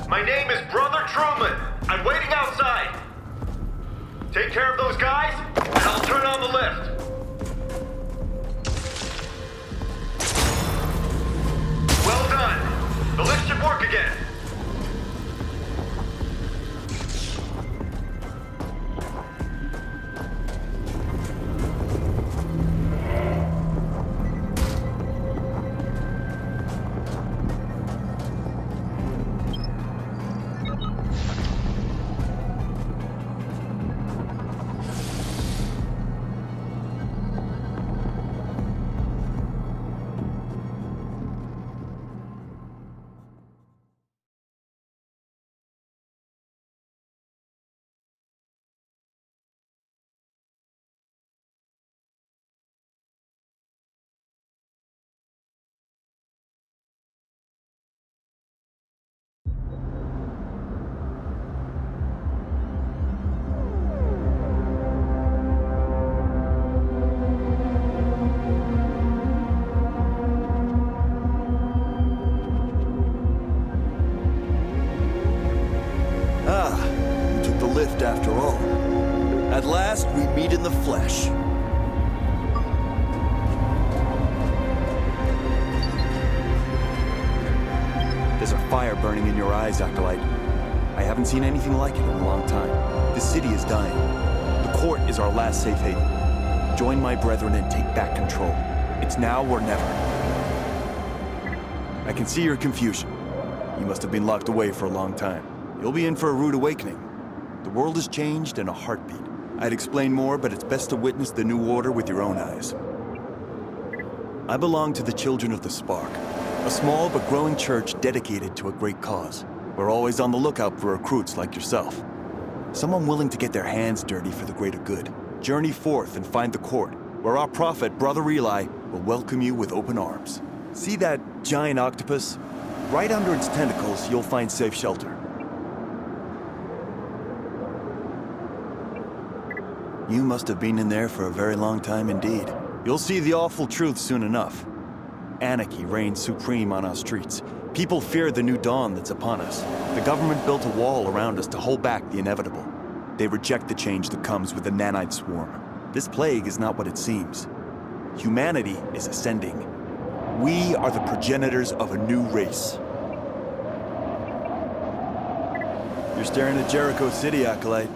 My name is Brother Truman. I'm waiting outside. Take care of those guys, and I'll turn on the lift. Well done. The lift should work again. After all. At last, we meet in the flesh. There's a fire burning in your eyes, Acolyte. I haven't seen anything like it in a long time. The city is dying. The court is our last safe haven. Join my brethren and take back control. It's now or never. I can see your confusion. You must have been locked away for a long time. You'll be in for a rude awakening. The world has changed in a heartbeat. I'd explain more, but it's best to witness the new order with your own eyes. I belong to the Children of the Spark, a small but growing church dedicated to a great cause. We're always on the lookout for recruits like yourself. Someone willing to get their hands dirty for the greater good. Journey forth and find the court, where our prophet, Brother Eli, will welcome you with open arms. See that giant octopus? Right under its tentacles, you'll find safe shelter. You must have been in there for a very long time indeed. You'll see the awful truth soon enough. Anarchy reigns supreme on our streets. People fear the new dawn that's upon us. The government built a wall around us to hold back the inevitable. They reject the change that comes with the nanite swarm. This plague is not what it seems. Humanity is ascending. We are the progenitors of a new race. You're staring at Jericho City, Acolyte.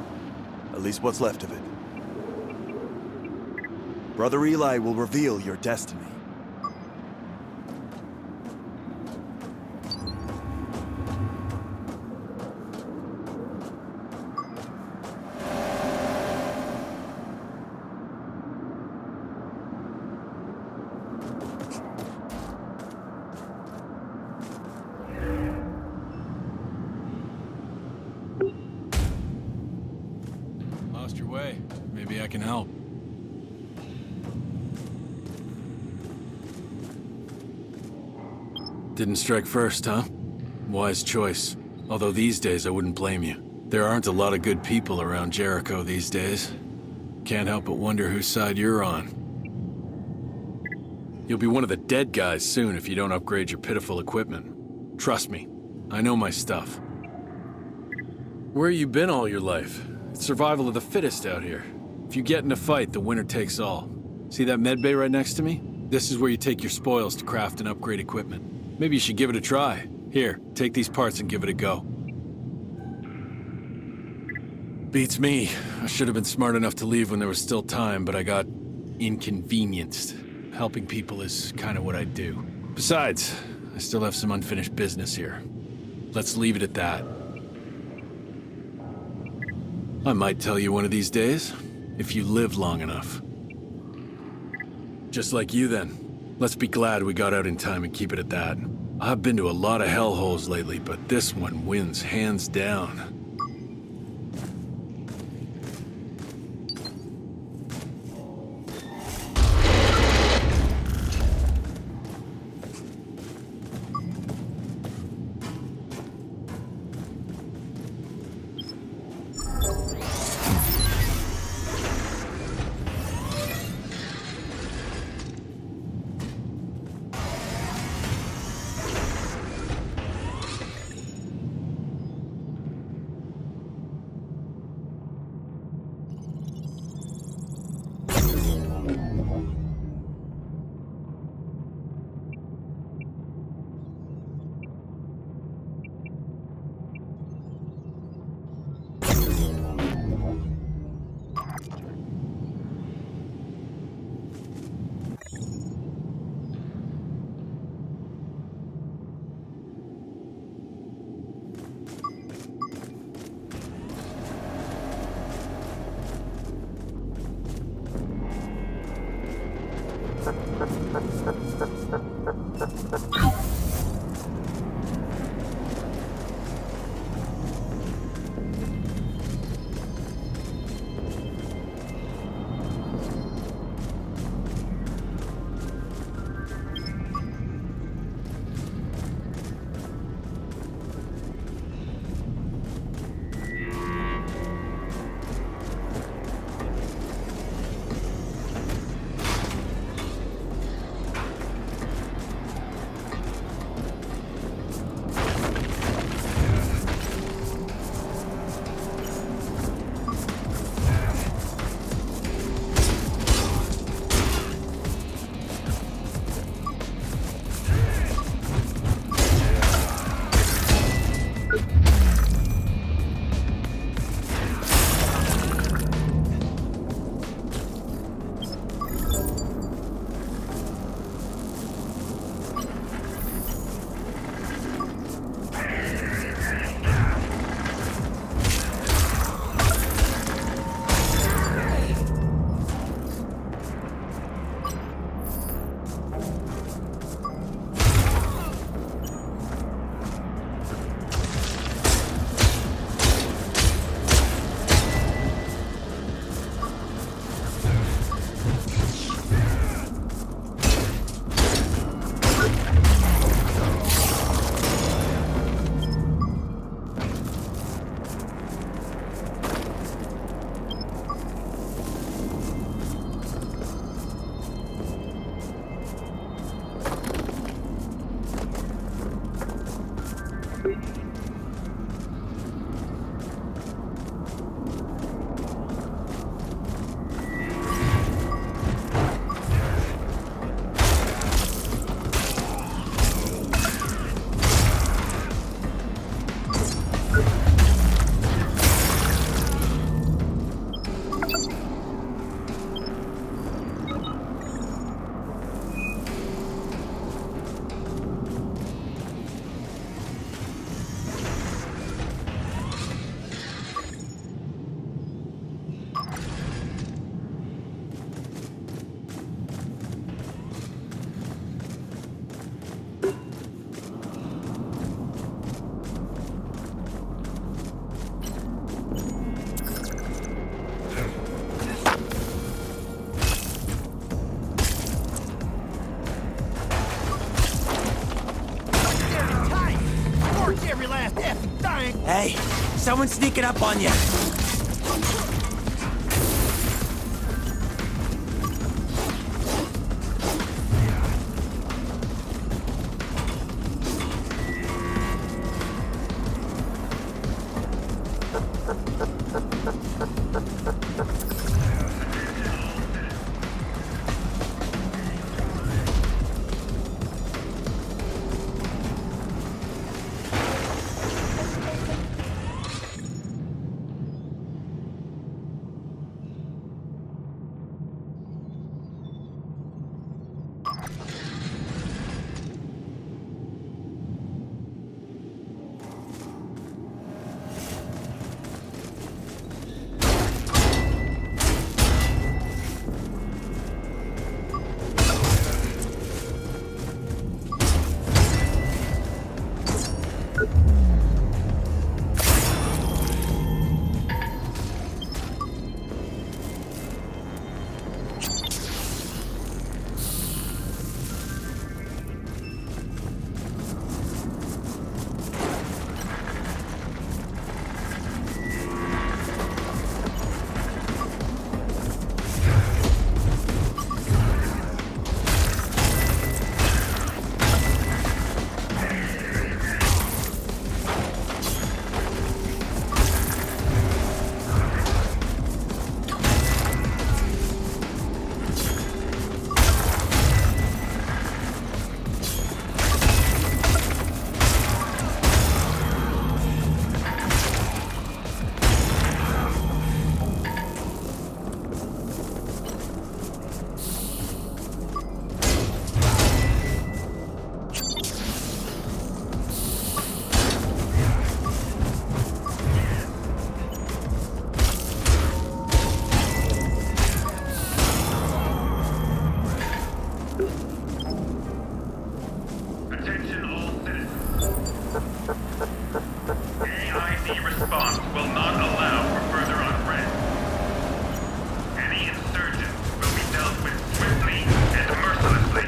At least what's left of it. Brother Eli will reveal your destiny. Lost your way. Maybe I can help. Didn't strike first, huh? Wise choice. Although these days I wouldn't blame you. There aren't a lot of good people around Jericho these days. Can't help but wonder whose side you're on. You'll be one of the dead guys soon if you don't upgrade your pitiful equipment. Trust me, I know my stuff. Where you been all your life? It's survival of the fittest out here. If you get in a fight, the winner takes all. See that med bay right next to me? This is where you take your spoils to craft and upgrade equipment. Maybe you should give it a try. Here, take these parts and give it a go. Beats me. I should have been smart enough to leave when there was still time, but I got inconvenienced. Helping people is kind of what I do. Besides, I still have some unfinished business here. Let's leave it at that. I might tell you one of these days, if you live long enough. Just like you then. Let's be glad we got out in time and keep it at that. I've been to a lot of hellholes lately, but this one wins hands down. Hey, someone's sneaking up on you. Attention all citizens. AID response will not allow for further unrest. Any insurgents will be dealt with swiftly and mercilessly.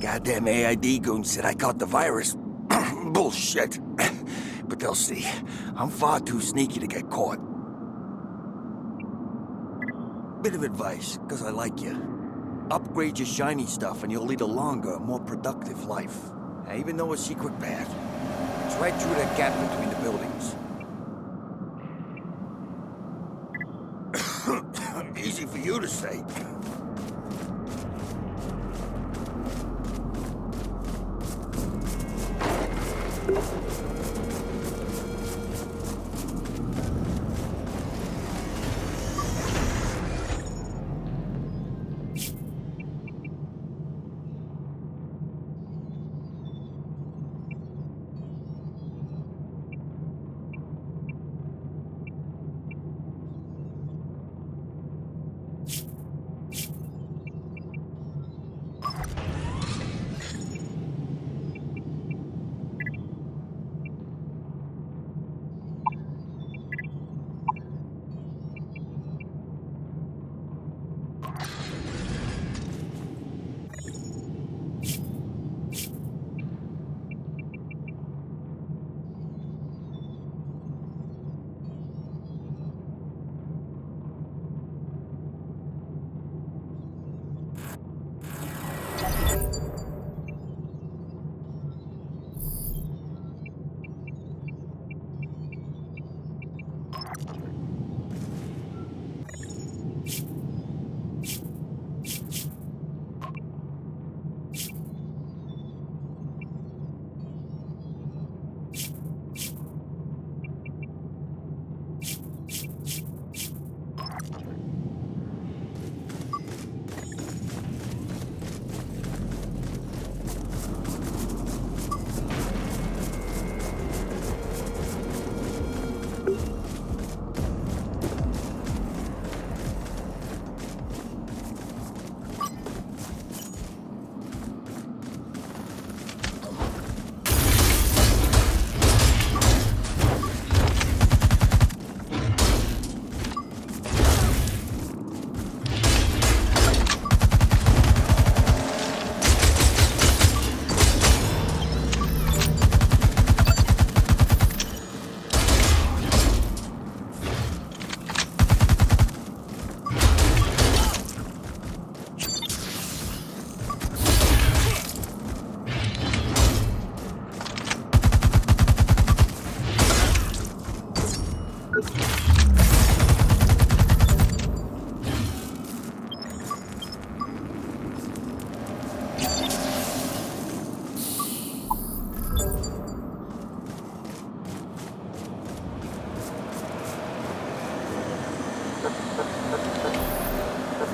Goddamn AID goons said I caught the virus. Bullshit. But they'll see. I'm far too sneaky to get caught. Bit of advice, because I like you. Upgrade your shiny stuff and you'll lead a longer, more productive life. I even know a secret path. It's right through that gap between the buildings. Easy for you to say.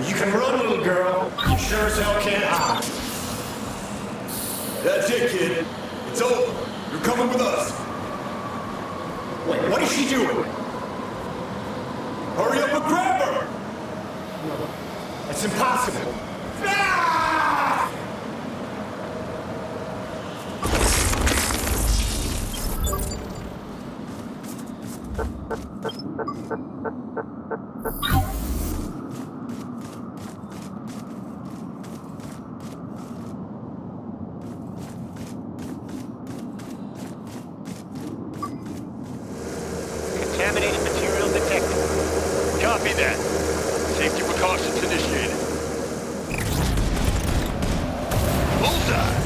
You can run, little girl. You sure as hell can't hide. That's it, kid. It's over. You're coming with us. Wait, what is she doing? Hurry up and grab her! That's impossible. Ah! Contaminated material detected. Copy that. Safety precautions initiated. Bullseye!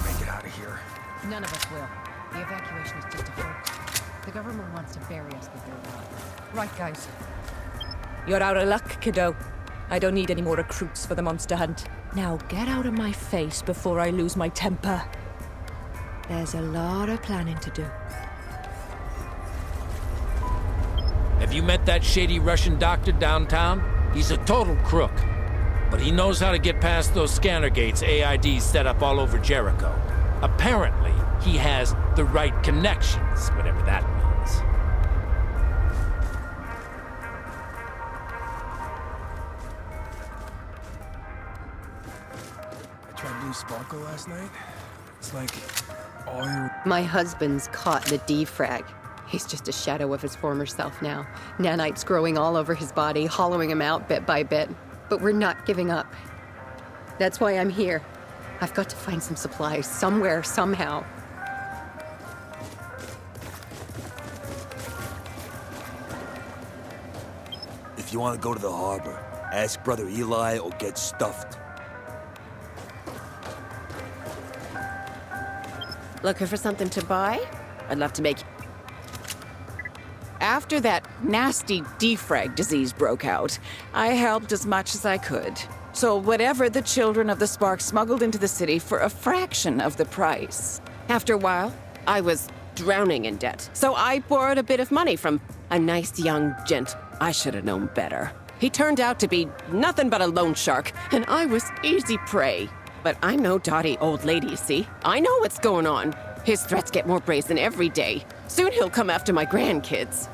Make it out of here. None of us will. The evacuation is just a hoax. The government wants to bury us with their wealth. Right, guys. You're out of luck, kiddo. I don't need any more recruits for the monster hunt. Now get out of my face before I lose my temper. There's a lot of planning to do. Have you met that shady Russian doctor downtown? He's a total crook. But he knows how to get past those scanner gates AID's set up all over Jericho. Apparently, he has the right connections, whatever that means. blue sparkle last night? It's like all your... My husband's caught the defrag. He's just a shadow of his former self now. Nanites growing all over his body, hollowing him out bit by bit. But we're not giving up. That's why I'm here. I've got to find some supplies, somewhere, somehow. If you want to go to the harbor, ask Brother Eli or get stuffed. Looking for something to buy? I'd love to make... After that nasty defrag disease broke out, I helped as much as I could. So whatever the children of the Spark smuggled into the city for a fraction of the price. After a while, I was drowning in debt. So I borrowed a bit of money from a nice young gent. I should have known better. He turned out to be nothing but a loan shark, and I was easy prey. But I'm no dotty old lady, see? I know what's going on. His threats get more brazen every day. Soon he'll come after my grandkids.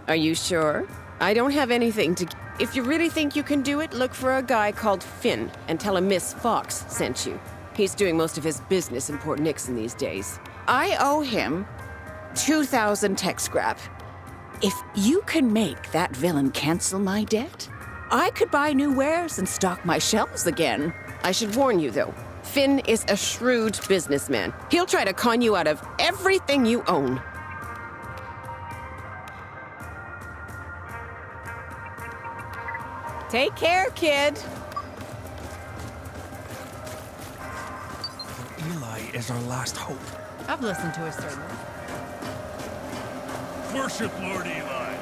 Are you sure? I don't have anything to... If you really think you can do it, look for a guy called Finn and tell him Miss Fox sent you. He's doing most of his business in Port Nixon these days. I owe him 2,000 tech scrap. If you can make that villain cancel my debt, I could buy new wares and stock my shelves again. I should warn you, though. Finn is a shrewd businessman. He'll try to con you out of everything you own. Take care, kid. Eli is our last hope. I've listened to his sermon. Worship Lord Eli.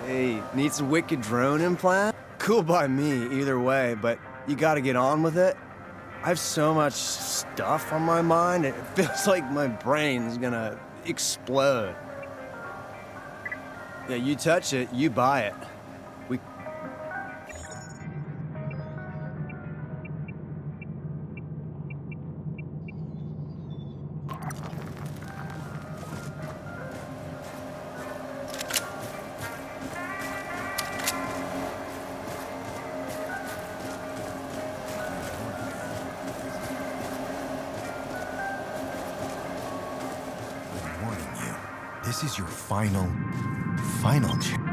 Hey, need some wicked drone implant? Cool by me, either way, but you gotta get on with it. I have so much stuff on my mind, it feels like my brain's gonna explode. Yeah, you touch it, you buy it. This is your final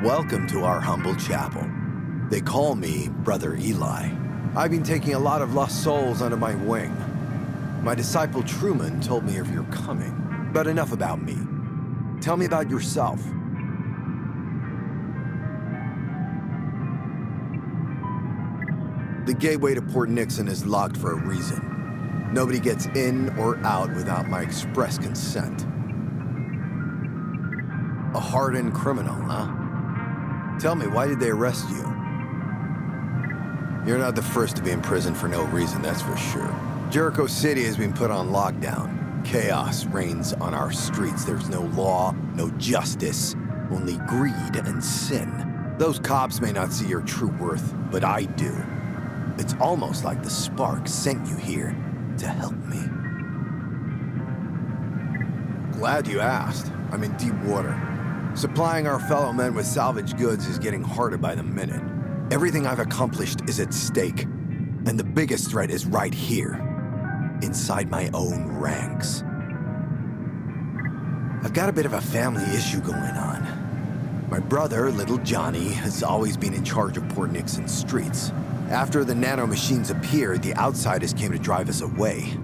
Welcome to our humble chapel. They call me Brother Eli. I've been taking a lot of lost souls under my wing. My disciple Truman told me of your coming. But enough about me. Tell me about yourself. The gateway to Port Nixon is locked for a reason. Nobody gets in or out without my express consent. A hardened criminal, huh? Tell me, why did they arrest you? You're not the first to be in prison for no reason, that's for sure. Jericho City has been put on lockdown. Chaos reigns on our streets. There's no law, no justice, only greed and sin. Those cops may not see your true worth, but I do. It's almost like the Spark sent you here to help me. Glad you asked. I'm in deep water. Supplying our fellow men with salvage goods is getting harder by the minute. Everything I've accomplished is at stake, and the biggest threat is right here, inside my own ranks. I've got a bit of a family issue going on. My brother, little Johnny, has always been in charge of Port Nixon's streets. After the nanomachines appeared, the outsiders came to drive us away.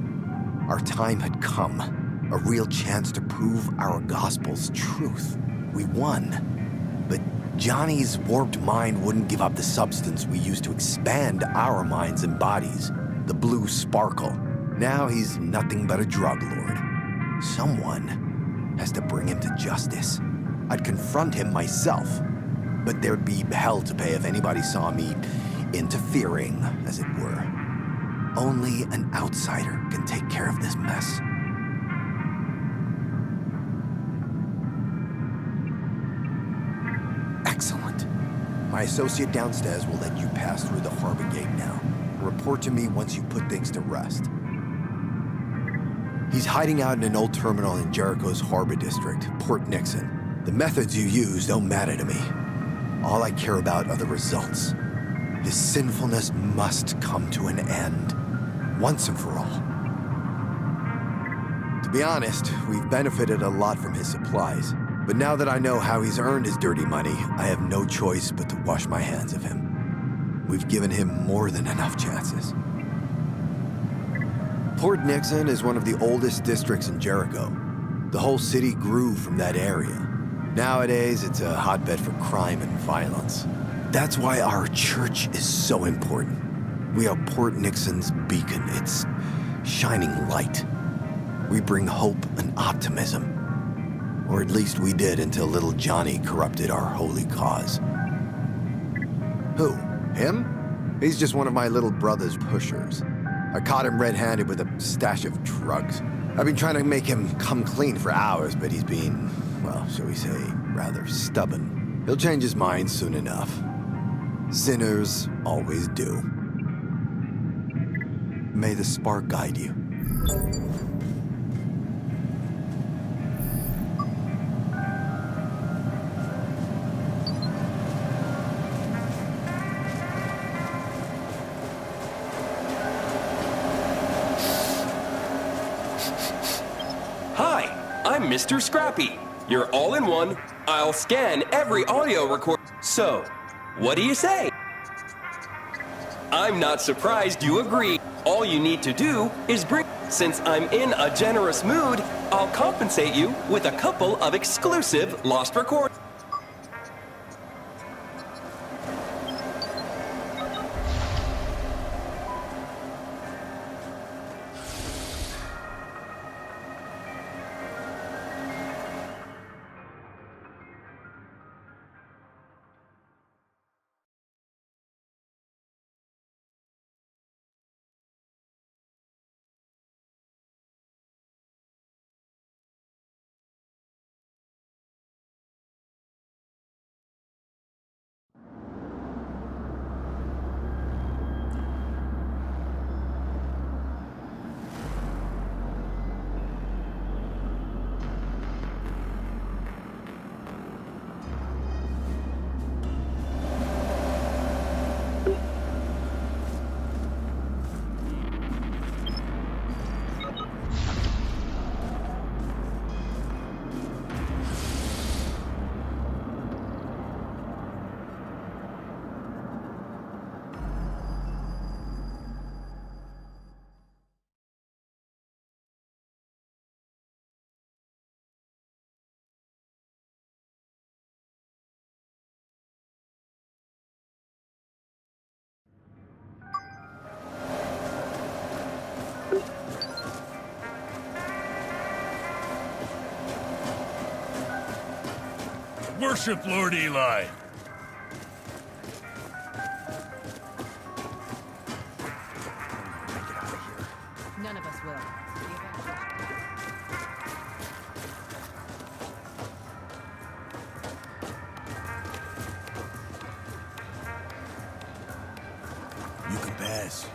Our time had come, a real chance to prove our gospel's truth. We won, but Johnny's warped mind wouldn't give up the substance we used to expand our minds and bodies, the blue sparkle. Now he's nothing but a drug lord. Someone has to bring him to justice. I'd confront him myself, but there'd be hell to pay if anybody saw me interfering, as it were. Only an outsider can take care of this mess. Excellent. My associate downstairs will let you pass through the harbor gate now. Report to me once you put things to rest. He's hiding out in an old terminal in Jericho's harbor district, Port Nixon. The methods you use don't matter to me. All I care about are the results. His sinfulness must come to an end, once and for all. To be honest, we've benefited a lot from his supplies. But now that I know how he's earned his dirty money, I have no choice but to wash my hands of him. We've given him more than enough chances. Port Nixon is one of the oldest districts in Jericho. The whole city grew from that area. Nowadays, it's a hotbed for crime and violence. That's why our church is so important. We are Port Nixon's beacon, its shining light. We bring hope and optimism. Or at least we did until little Johnny corrupted our holy cause. Who? Him? He's just one of my little brother's pushers. I caught him red-handed with a stash of drugs. I've been trying to make him come clean for hours, but he's been, well, shall we say, rather stubborn. He'll change his mind soon enough. Sinners always do. May the spark guide you. I'm Mr. Scrappy. You're all-in-one. I'll scan every audio record. So, what do you say? I'm not surprised you agree. All you need to do is bring... Since I'm in a generous mood, I'll compensate you with a couple of exclusive lost records. Worship Lord Eli. None of us will. You can pass.